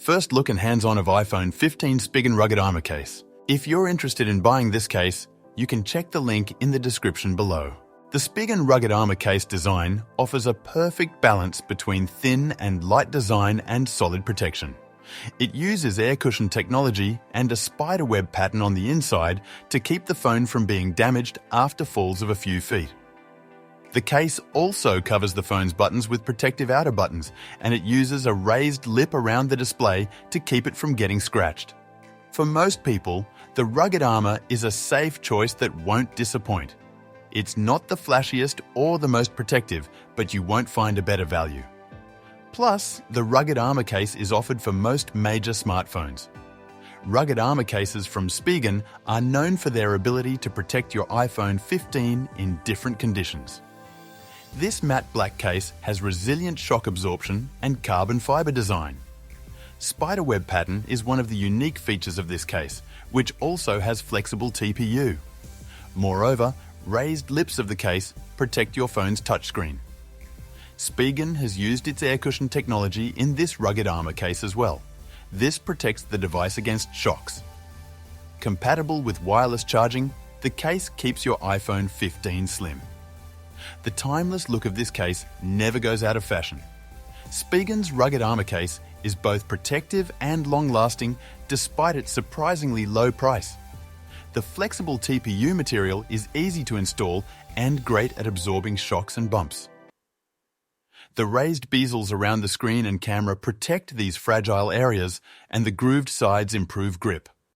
First look and hands-on of iPhone 15 Spigen rugged armor case. If you're interested in buying this case, you can check the link in the description below. The Spigen rugged armor case design offers a perfect balance between thin and light design and solid protection. It uses air cushion technology and a spiderweb pattern on the inside to keep the phone from being damaged after falls of a few feet. The case also covers the phone's buttons with protective outer buttons, and it uses a raised lip around the display to keep it from getting scratched. For most people, the rugged armor is a safe choice that won't disappoint. It's not the flashiest or the most protective, but you won't find a better value. Plus, the rugged armor case is offered for most major smartphones. Rugged armor cases from Spigen are known for their ability to protect your iPhone 15 in different conditions. This matte black case has resilient shock absorption and carbon fiber design. Spiderweb pattern is one of the unique features of this case, which also has flexible TPU. Moreover, raised lips of the case protect your phone's touchscreen. Spigen has used its air cushion technology in this rugged armor case as well. This protects the device against shocks. Compatible with wireless charging, the case keeps your iPhone 15 slim. The timeless look of this case never goes out of fashion. Spigen's rugged armor case is both protective and long-lasting despite its surprisingly low price. The flexible TPU material is easy to install and great at absorbing shocks and bumps. The raised bezels around the screen and camera protect these fragile areas, and the grooved sides improve grip.